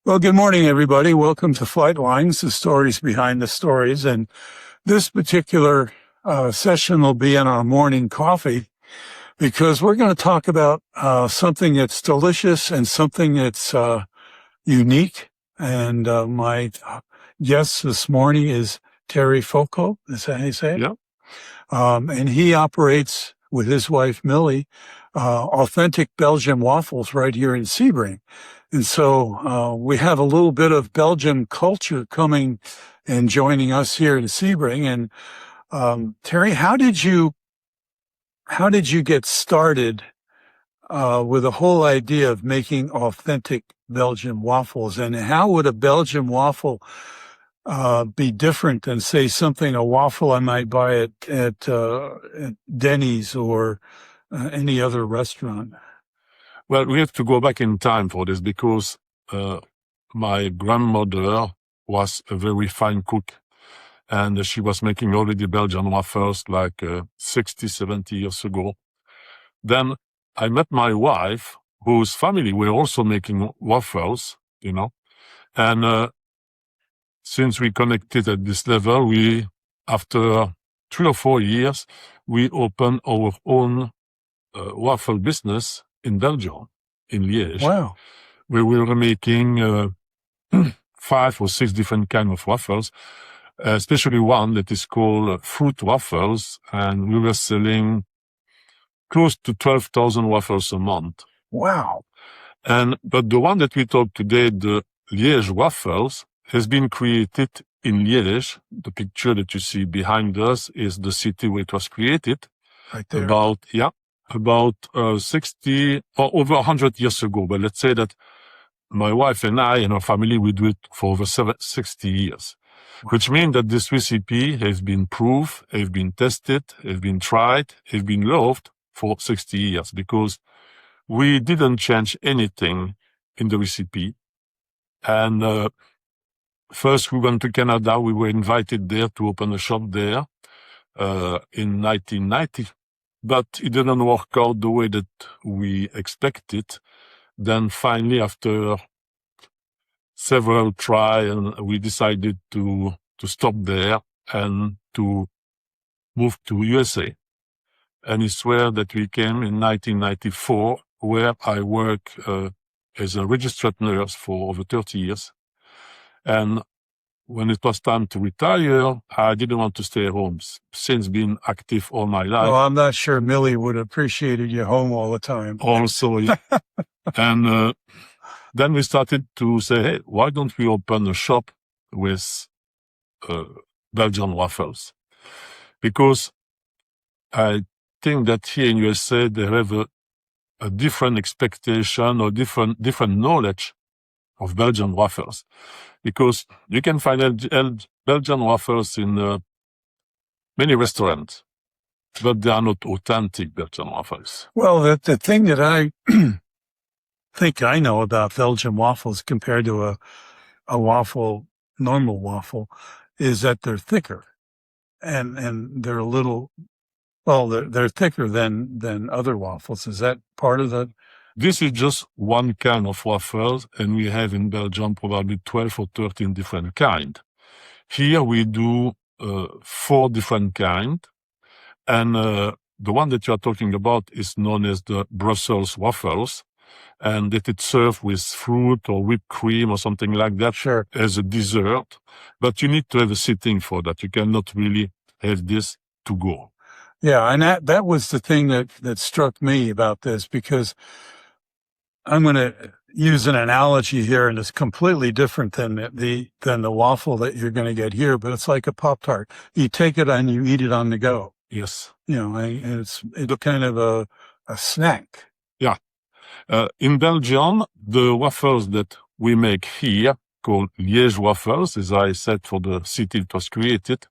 Well, good morning, everybody. Welcome to Flight Lines, the stories behind the stories. And this particular session will be in our morning coffee because we're going to talk about something that's delicious and something that's unique. And my guest this morning is Terry Foucault. Is that how you say it? Yeah. And he operates with his wife, Millie, authentic Belgian waffles right here in Sebring. And so we have a little bit of Belgian culture coming and joining us here in Sebring. And Terry, how did you get started with the whole idea of making authentic Belgian waffles? And how would a Belgian waffle be different than, say, a waffle I might buy at Denny's or any other restaurant? Well, we have to go back in time for this because my grandmother was a very fine cook and she was making already Belgian waffles like 60, 70 years ago. Then I met my wife, whose family were also making waffles, and since we connected at this level, after 3 or 4 years, we opened our own waffle business in Belgium, in Liege. Wow. We were making 5 or 6 different kinds of waffles, especially one that is called fruit waffles, and we were selling close to 12,000 waffles a month. Wow. But the one that we talk today, the Liege waffles, has been created in Liege. The picture that you see behind us is the city where it was created. Right there. About 60 or over 100 years ago. But let's say that my wife and I and our family, we do it for over 60 years, which means that this recipe has been proved, has been tested, has been tried, has been loved for 60 years because we didn't change anything in the recipe. And first we went to Canada. We were invited there to open a shop there in 1990. But it didn't work out the way that we expected. Then finally, after several trials, we decided to stop there and to move to USA. And it's where that we came in 1994, where I work as a registered nurse for over 30 years. And when it was time to retire, I didn't want to stay home since being active all my life. Well, I'm not sure Millie would have appreciated you home all the time. Also, yeah. And then we started to say, hey, why don't we open a shop with Belgian waffles? Because I think that here in USA, they have a different expectation or different knowledge of Belgian waffles. Because you can find Belgian waffles in many restaurants, but they are not authentic Belgian waffles. Well, the thing that I think I know about Belgian waffles compared to a normal waffle, is that they're thicker, and they're a little. Well, they're thicker than other waffles. Is that part of the? This is just one kind of waffles, and we have in Belgium probably 12 or 13 different kinds. Here we do 4 different kinds, and the one that you are talking about is known as the Brussels waffles, and that it's served with fruit or whipped cream or something like that. Sure. As a dessert. But you need to have a sitting for that. You cannot really have this to go. Yeah, and that was the thing that struck me about this, because I'm going to use an analogy here, and it's completely different than the waffle that you're going to get here, but it's like a Pop-Tart. You take it and you eat it on the go. Yes. And it's kind of a snack. Yeah. In Belgium, the waffles that we make here, called Liege waffles, as I said, for the city it was created,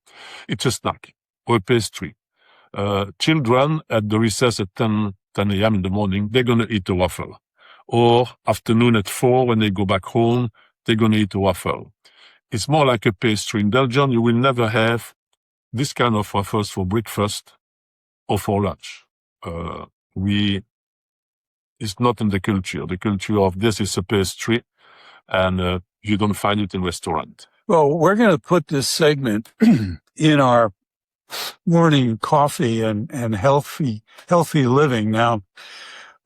it's a snack or a pastry. Children at the recess at 10 a.m. in the morning, they're going to eat a waffle. Or afternoon at 4, when they go back home, they're going to eat a waffle. It's more like a pastry. In Belgium, you will never have this kind of waffles for breakfast or for lunch. It's not in the culture. The culture of this is a pastry. and you don't find it in restaurant. Well, we're going to put this segment in our morning coffee and healthy living. Now,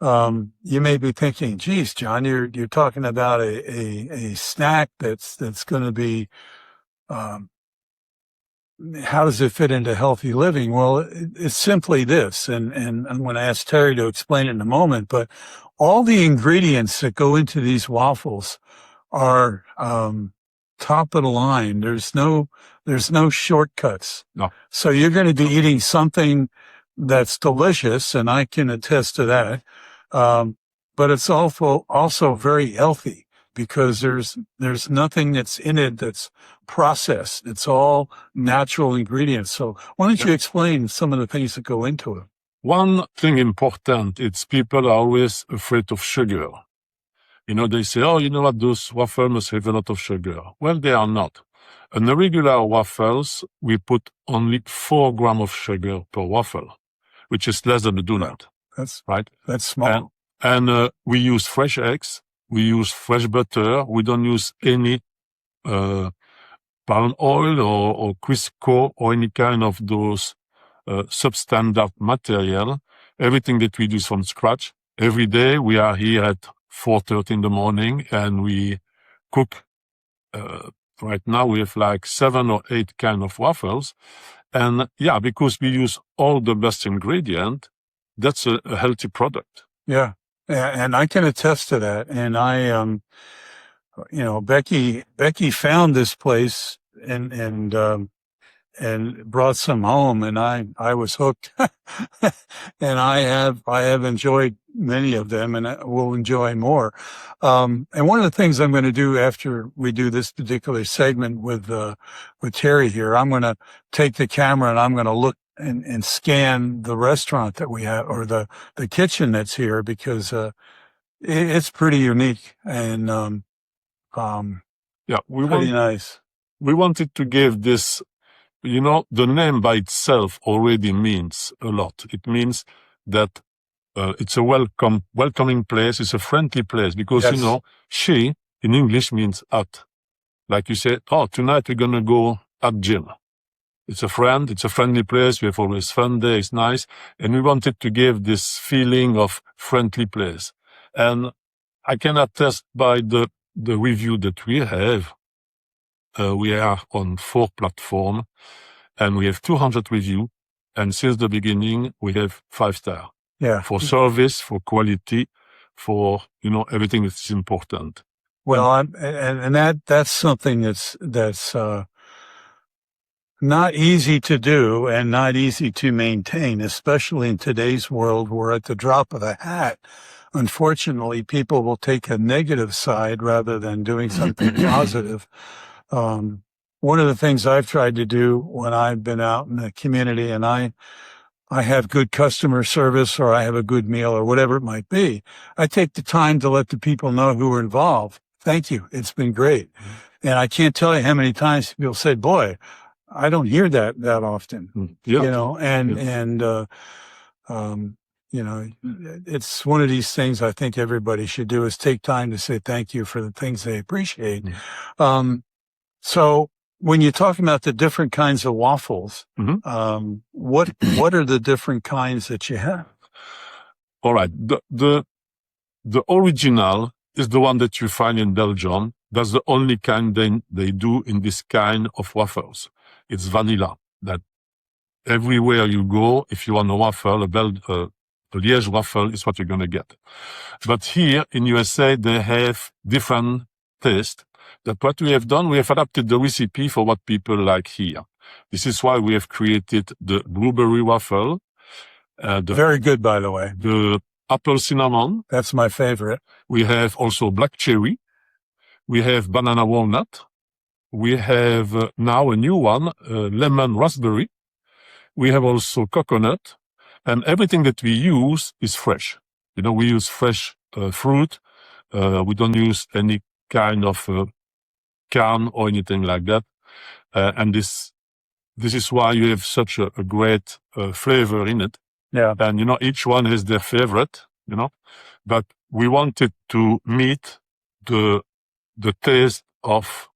you may be thinking, geez, John, you're talking about a snack that's going to be, how does it fit into healthy living? Well, it's simply this, and I'm going to ask Terry to explain it in a moment, but all the ingredients that go into these waffles are top of the line. There's no shortcuts. No. So you're going to be eating something that's delicious, and I can attest to that. But it's also very healthy because there's nothing that's in it that's processed. It's all natural ingredients. So why don't you explain some of the things that go into it? One thing important, it's people are always afraid of sugar. They say, oh, you know what, those waffles must have a lot of sugar. Well, they are not. In the regular waffles, we put only 4 grams of sugar per waffle, which is less than a donut. That's right. That's small. And we use fresh eggs. We use fresh butter. We don't use any palm oil or Crisco or any kind of those substandard material. Everything that we do is from scratch. Every day we are here at 4:30 in the morning and we cook. Right now we have like 7 or 8 kind of waffles. And yeah, because we use all the best ingredient, that's a healthy product. Yeah. And I can attest to that. And I, Becky found this place and brought some home, and I was hooked. And I have enjoyed many of them, and I will enjoy more. And one of the things I'm going to do after we do this particular segment with Terry here, I'm going to take the camera and I'm going to look and scan the restaurant that we have, or the kitchen that's here, because it's pretty unique and pretty nice. We wanted to give this, the name by itself already means a lot. It means that it's a welcoming place. It's a friendly place because, Yes. she in English means at. Like you said, oh, tonight we're going to go at gym. It's a friend. It's a friendly place. We have always fun there. It's nice. And we wanted to give this feeling of friendly place. And I can attest by the review that we have. We are on 4 platforms and we have 200 reviews. And since the beginning, we have 5 stars. Yeah. For service, for quality, for, everything that's important. Well, that's something that's not easy to do and not easy to maintain, especially in today's world where at the drop of a hat, unfortunately, people will take a negative side rather than doing something positive. One of the things I've tried to do when I've been out in the community and I have good customer service or I have a good meal or whatever it might be, I take the time to let the people know who are involved. Thank you. It's been great. Mm-hmm. And I can't tell you how many times people say, boy, I don't hear that often, Yeah. It's one of these things I think everybody should do is take time to say thank you for the things they appreciate. Mm-hmm. So when you're talking about the different kinds of waffles, mm-hmm. What are the different kinds that you have? All right. The original is the one that you find in Belgium. That's the only kind they do in this kind of waffles. It's vanilla. That everywhere you go, if you want a waffle, a Liege waffle is what you're going to get. But here in USA, they have different taste. That what we have done, we have adapted the recipe for what people like here. This is why we have created the blueberry waffle. Very good, by the way. The apple cinnamon. That's my favorite. We have also black cherry. We have banana walnut. We have now a new one, lemon raspberry. We have also coconut. And everything that we use is fresh. We use fresh fruit. We don't use any kind of can or anything like that. And this is why you have such a great flavor in it. Yeah. And, each one has their favorite, but we wanted to meet the the taste of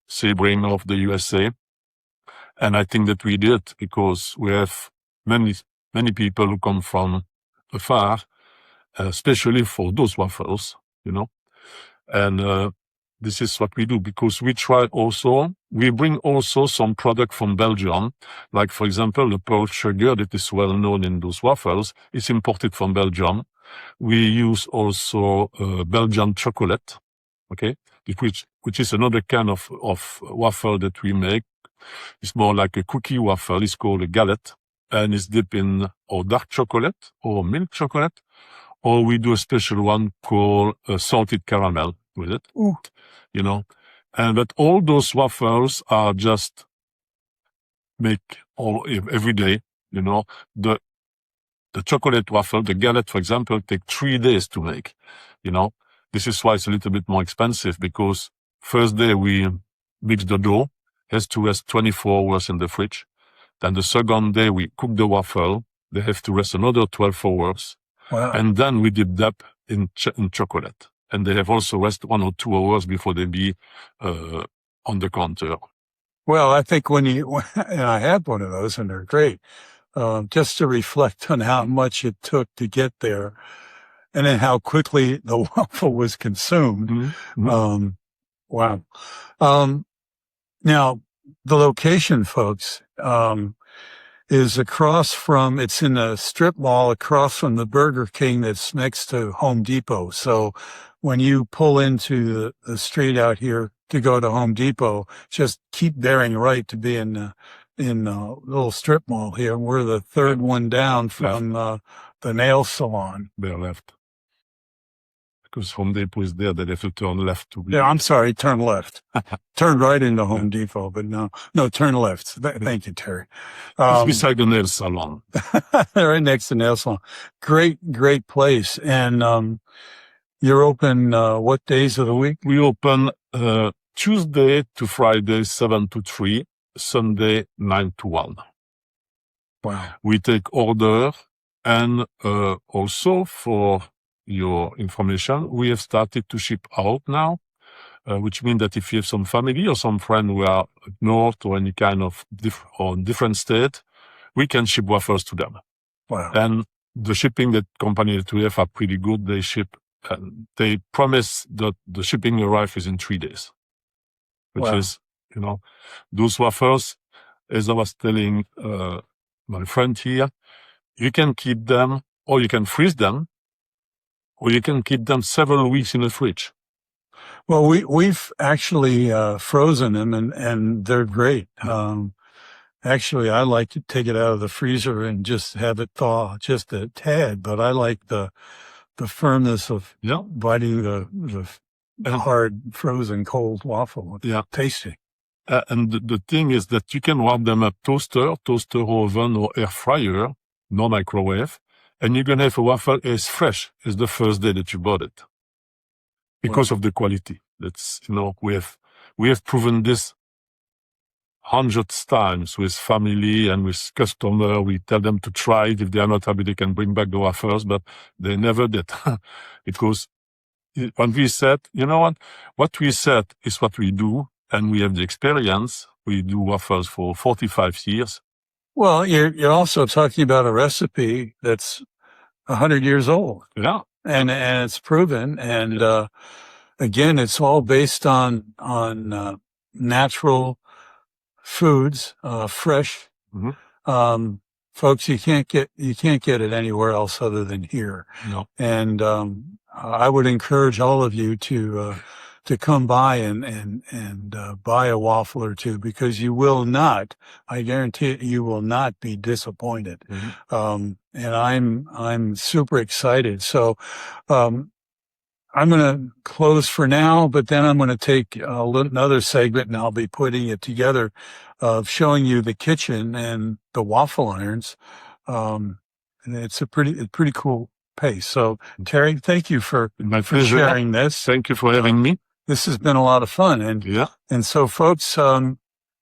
Sebring of the USA. And I think that we did because we have many people who come from afar, especially for those waffles, And this is what we do because we bring also some product from Belgium. Like, for example, the pearl sugar that is well known in those waffles is imported from Belgium. We use also Belgian chocolate, okay, which is another kind of waffle that we make. It's more like a cookie waffle. It's called a galette, and it's dipped in or dark chocolate or milk chocolate, or we do a special one called salted caramel with it, Ooh. But all those waffles are just make every day, The chocolate waffle, the galette, for example, take 3 days to make, This is why it's a little bit more expensive because first day we mix the dough, has to rest 24 hours in the fridge. Then the second day we cook the waffle, they have to rest another 12 hours. Wow. And then we dip that in chocolate. And they have also rest 1 or 2 hours before they be on the counter. Well, I think and I had one of those and they're great. Just to reflect on how much it took to get there and then how quickly the waffle was consumed. Mm-hmm. Wow. Now, the location, folks, is it's in a strip mall across from the Burger King that's next to Home Depot. So when you pull into the street out here to go to Home Depot, just keep bearing right to be in a little strip mall here. We're the third one down from the nail salon. Bear left. Because Home Depot is there, they have to turn left. Yeah, I'm sorry, turn left. Turn right into Home Depot, but no, turn left. Thank you, Terry. It's beside the nail salon. Right next to the nail salon. Great place. And you're open what days of the week? We open Tuesday to Friday, 7 to 3, Sunday, 9 to 1. Wow. We take order, and also for your information, we have started to ship out now, which means that if you have some family or some friend who are north or any kind of different state, we can ship waffles to them. Wow. And the shipping that company that we have are pretty good. They ship, they promise that the shipping arrives within 3 days, which is, those waffles, as I was telling my friend here, you can keep them or you can freeze them, or you can keep them several weeks in the fridge. Well, we've actually frozen them, and they're great. Actually, I like to take it out of the freezer and just have it thaw just a tad, but I like the firmness of biting the hard, frozen, cold waffle. It's tasty. And the thing is that you can warm them up toaster oven, or air fryer, no microwave. And you're going to have a waffle as fresh as the first day that you bought it. Because of the quality. That's, we have proven this hundreds times with family and with customer. We tell them to try it. If they are not happy, they can bring back the waffles, but they never did. Because when we said, what we said is what we do, and we have the experience. We do waffles for 45 years. Well, you're also talking about a recipe that's 100 years old. Yeah. And it's proven. And, again, it's all based on natural foods, fresh. Mm-hmm. Folks, you can't get it anywhere else other than here. No. And, I would encourage all of you to come by and buy a waffle or two, because you will not, I guarantee it, you will not be disappointed. Mm-hmm. And I'm super excited. So, I'm going to close for now, but then I'm going to take another segment and I'll be putting it together of showing you the kitchen and the waffle irons. And it's a pretty cool pace. So Terry, thank you for sharing this. Thank you for having me. This has been a lot of fun. And so folks,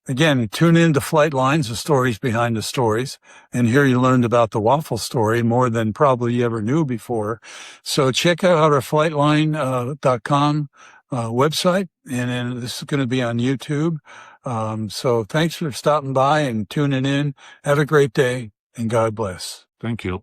again, tune in to Flight Lines, the stories behind the stories. And here you learned about the waffle story more than probably you ever knew before. So check out our flightline.com website, and then this is going to be on YouTube. So thanks for stopping by and tuning in. Have a great day, and God bless. Thank you.